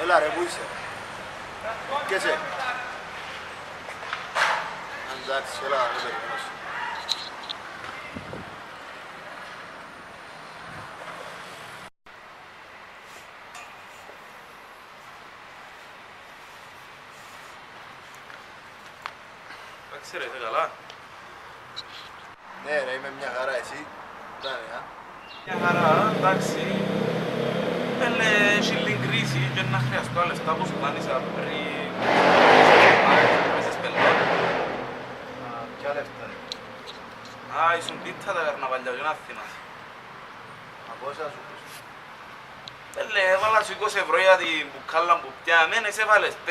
Έλα ρε, πού είσαι? Και εσύ? Εντάξει, έλα, δεν περιμένω. Εντάξει ρε, είσαι καλά? Ναι ρε, είμαι μια χαρά, εσύ? Φτάνει, α? Μια χαρά, εντάξει. Έχει λίγη κρίση και να χρειαστώ λεφτά που σου δάνεισα πριν... Πέσες πελών. Ποια λεφτά ρε? Ήσουν πίτσα τα καρναβαλιά, δεν Αθήνας. Από όσα σου πεις? Έβαλα σου 20 ευρώ για την μπουκάλα που πιάμε, εσύ έβαλες 5.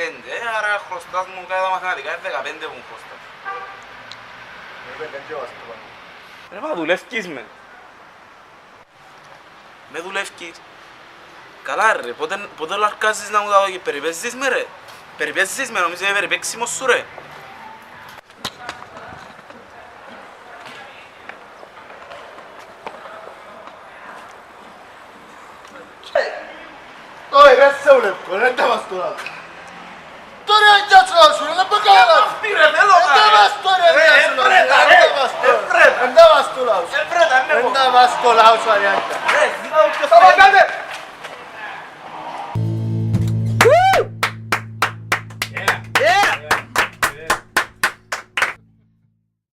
Άρα χρωστάς μου κατά μαθηματικά, 15 που μου χρωστάς. Είμαι πεντζόβας το πάνω. Ρε μα δουλεύκεις με. Με δουλεύκεις. Καλά ρε, πότε λαρκάζεις να μου τα δω, περιπέζεις με ρε. Περιπέζεις με, νομίζω είναι περιπέξιμος σου ρε. Όχι ρε, σε βλέπω, δεν τα μας τώρα. Τώρα είναι και ατσλά σου, δεν πω καλά. Αυτή ρε, θέλω Δεν τα μας τώρα ρε, δεν τα μας τώρα. Δεν τα μας τώρα, αριάντα. Σταματάτε!